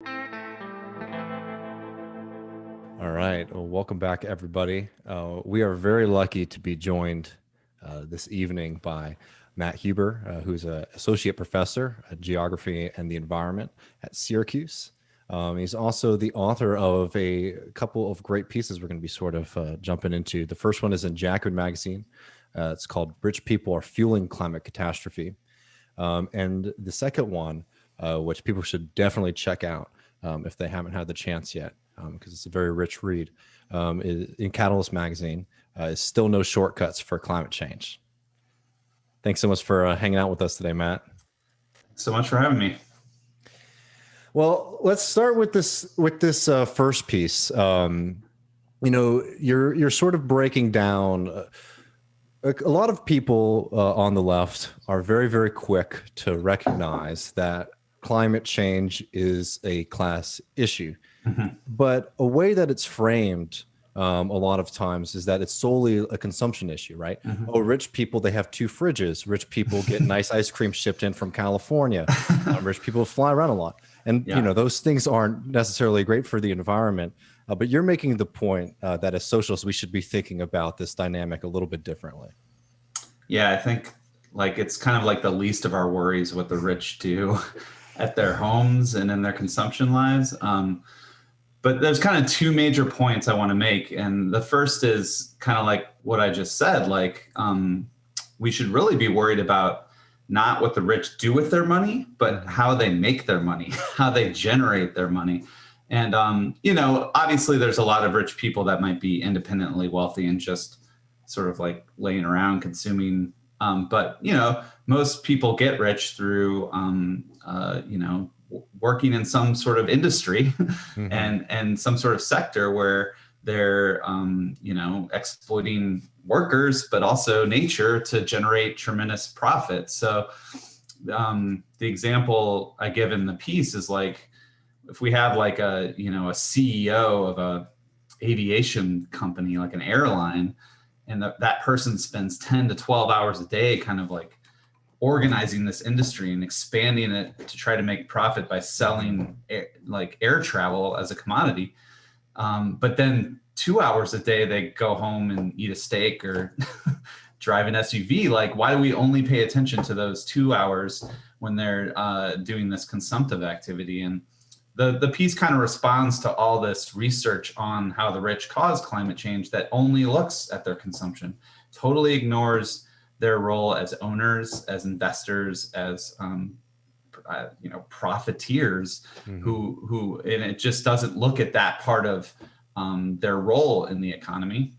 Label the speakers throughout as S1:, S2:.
S1: All right. Well, welcome back, everybody. We are very lucky to be joined this evening by Matt Huber, who's an associate professor of geography and the environment at Syracuse. He's also the author of a couple of great pieces we're going to be sort of jumping into. The first one is in Jacobin Magazine. It's called Rich People Are Fueling Climate Catastrophe. And the second one, which people should definitely check out if they haven't had the chance yet, because it's a very rich read, is in Catalyst Magazine, is Still No Shortcuts for Climate Change. Thanks so much for hanging out with us today, Matt.
S2: So much for having me.
S1: Well, let's start with this first piece. You're sort of breaking down. A lot of people on the left are very, very quick to recognize that climate change is a class issue. Mm-hmm. But a way that it's framed a lot of times is that it's solely a consumption issue, right? Mm-hmm. Oh, rich people, they have 2 fridges. Rich people get nice ice cream shipped in from California. Rich people fly around a lot. And, those things aren't necessarily great for the environment. But you're making the point that as socialists, we should be thinking about this dynamic a little bit differently.
S2: Yeah, I think it's kind of like the least of our worries what the rich do at their homes and in their consumption lives. But there's kind of 2 major points I want to make. And the first is kind of like what I just said, we should really be worried about not what the rich do with their money, but how they make their money, how they generate their money. And, obviously there's a lot of rich people that might be independently wealthy and just sort of like laying around consuming. But, most people get rich through, working in some sort of industry mm-hmm. and some sort of sector where they're, exploiting workers, but also nature to generate tremendous profit. So the example I give in the piece is if we have a CEO of a aviation company, like an airline, and that person spends 10 to 12 hours a day kind of organizing this industry and expanding it to try to make profit by selling air travel as a commodity. But then 2 hours a day, they go home and eat a steak or drive an SUV. Why do we only pay attention to those 2 hours when they're doing this consumptive activity? And the piece kind of responds to all this research on how the rich cause climate change that only looks at their consumption, totally ignores their role as owners, as investors, as profiteers, mm-hmm. who and it just doesn't look at that part of their role in the economy.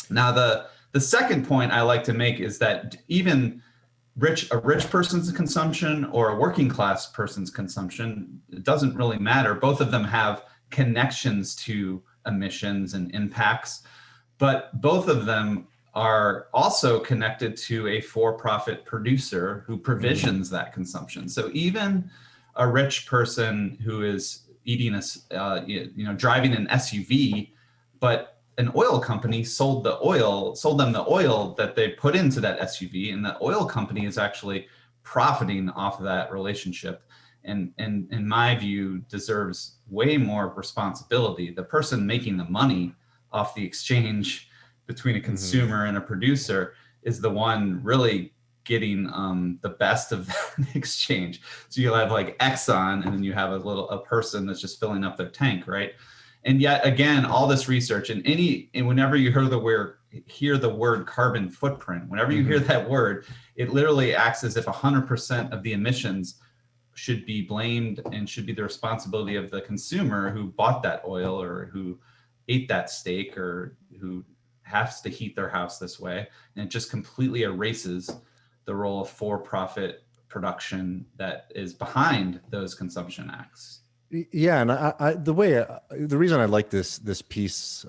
S2: Now, the second point I like to make is that even a rich person's consumption or a working class person's consumption, it doesn't really matter. Both of them have connections to emissions and impacts, but both of them are also connected to a for-profit producer who provisions that consumption. So even a rich person who is eating driving an SUV, but an oil company sold them the oil that they put into that SUV, and the oil company is actually profiting off of that relationship. And in my view, deserves way more responsibility. The person making the money off the exchange between a consumer mm-hmm. and a producer is the one really getting the best of that exchange. So you'll have Exxon, and then you have a person that's just filling up their tank, right? And yet again, all this research and whenever you hear the word carbon footprint, whenever you mm-hmm. hear that word, it literally acts as if 100% of the emissions should be blamed and should be the responsibility of the consumer who bought that oil or who ate that steak or who has to heat their house this way. And it just completely erases the role of for-profit production that is behind those consumption acts.
S1: Yeah, and the reason I like this piece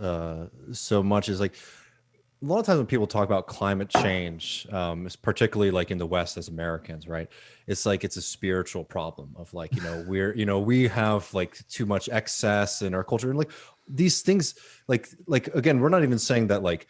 S1: so much is a lot of times when people talk about climate change, particularly in the West as Americans, right? It's it's a spiritual problem of we have too much excess in our culture, and these things, like again, we're not even saying that, like,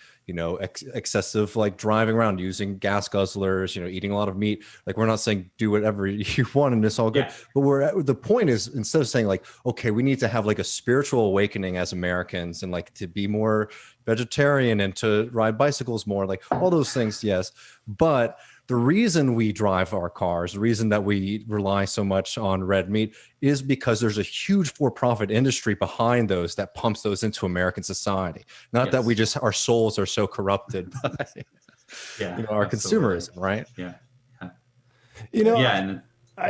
S1: excessive like driving around using gas guzzlers, eating a lot of meat, like we're not saying do whatever you want and it's all good.
S2: Yeah.
S1: But the point is, instead of saying like, okay, we need to have like a spiritual awakening as Americans and like to be more vegetarian and to ride bicycles more, like all those things, yes, but the reason we drive our cars, the reason that we rely so much on red meat, is because there's a huge for-profit industry behind those that pumps those into American society. Not that we just, our souls are so corrupted by our consumerism, right?
S2: Yeah.
S3: And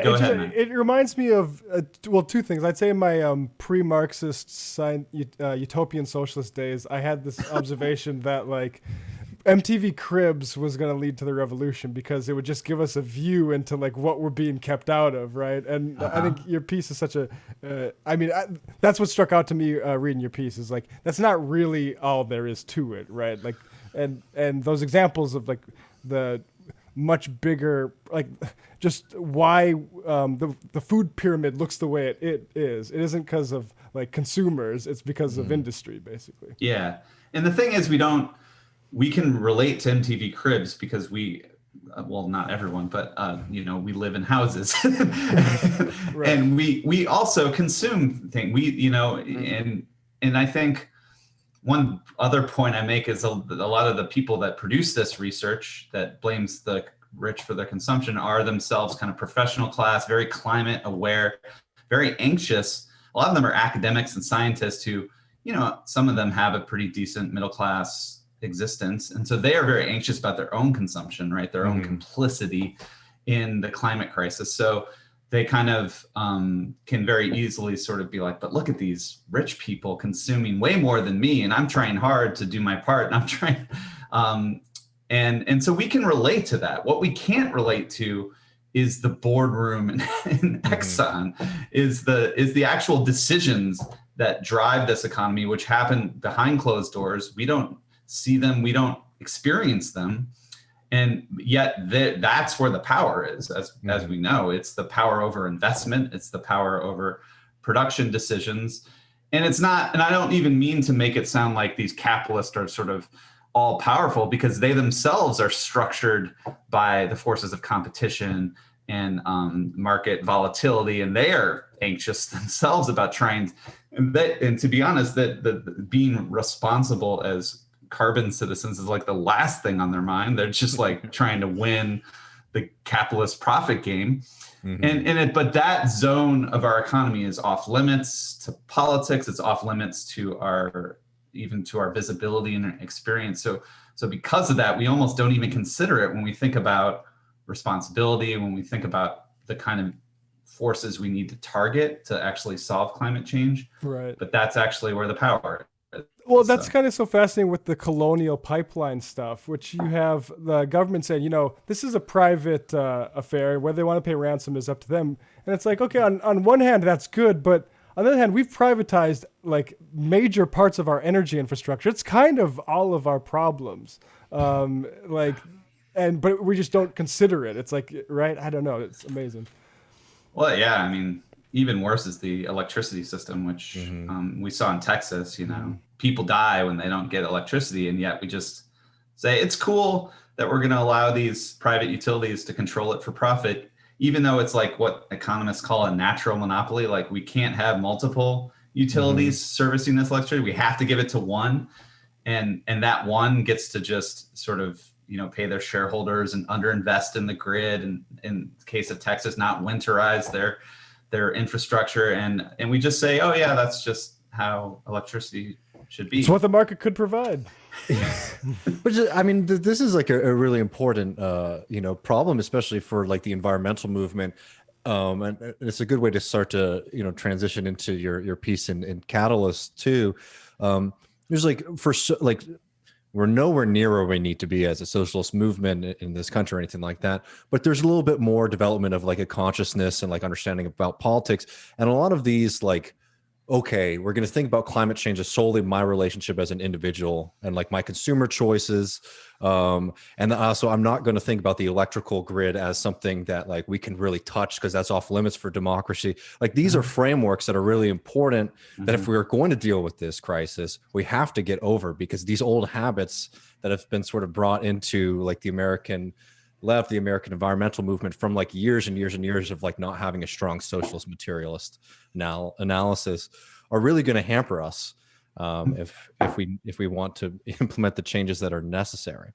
S2: go ahead, man.
S3: It reminds me of two things. I'd say in my pre-Marxist utopian socialist days, I had this observation that like MTV Cribs was going to lead to the revolution because it would just give us a view into like what we're being kept out of, right? And I think your piece is such a, that's what struck out to me reading your piece is like, that's not really all there is to it, right? Like, and those examples of like the much bigger, like just why the food pyramid looks the way it is. It isn't because of like consumers, it's because of industry, basically.
S2: Yeah. And the thing is, we can relate to MTV Cribs because well, not everyone, but we live in houses right. And we also consume things. And I think one other point I make is a lot of the people that produce this research that blames the rich for their consumption are themselves kind of professional class, very climate aware, very anxious. A lot of them are academics and scientists who, some of them have a pretty decent middle class existence. And so they are very anxious about their own consumption, right? Their own complicity in the climate crisis. So they kind of can very easily sort of be like, but look at these rich people consuming way more than me. And I'm trying hard to do my part. And I'm trying. And so we can relate to that. What we can't relate to is the boardroom in Exxon, is the actual decisions that drive this economy, which happen behind closed doors. We don't see them, we don't experience them, and yet that's where the power is, as we know. It's the power over investment, it's the power over production decisions. And it's not, and I don't even mean to make it sound like these capitalists are sort of all powerful, because they themselves are structured by the forces of competition and market volatility, and they are anxious themselves about trying, and to be honest, that being responsible as carbon citizens is like the last thing on their mind. They're just like trying to win the capitalist profit game. But that zone of our economy is off limits to politics. It's off limits to our visibility and experience. So because of that, we almost don't even consider it when we think about responsibility, when we think about the kind of forces we need to target to actually solve climate change.
S3: Right.
S2: But that's actually where the power is.
S3: Well, that's kind of so fascinating with the colonial pipeline stuff, which you have the government saying, this is a private affair. Whether they want to pay ransom is up to them. And it's like, okay, on one hand, that's good. But on the other hand, we've privatized like major parts of our energy infrastructure. It's kind of all of our problems. But we just don't consider it. It's like, right? I don't know. It's amazing.
S2: Well, yeah, I mean, even worse is the electricity system, which we saw in Texas. People die when they don't get electricity, and yet we just say it's cool that we're going to allow these private utilities to control it for profit, even though it's like what economists call a natural monopoly. Like, we can't have multiple utilities servicing this electricity. We have to give it to one, and that one gets to just sort of pay their shareholders and underinvest in the grid, and in the case of Texas, not winterize their infrastructure, and we just say, oh yeah, that's just how electricity should be.
S3: It's what the market could provide.
S1: Which is, I mean, this is like a really important problem, especially for like the environmental movement, and it's a good way to start to transition into your piece in Catalyst too. There's we're nowhere near where we need to be as a socialist movement in this country or anything like that. But there's a little bit more development of like a consciousness and like understanding about politics. And a lot of these like okay, we're going to think about climate change as solely my relationship as an individual and like my consumer choices. And also, I'm not going to think about the electrical grid as something that like we can really touch because that's off limits for democracy. Like these are frameworks that are really important that if we're going to deal with this crisis, we have to get over, because these old habits that have been sort of brought into like the American left, the American environmental movement from like years and years and years of like not having a strong socialist materialist analysis are really going to hamper us if we want to implement the changes that are necessary.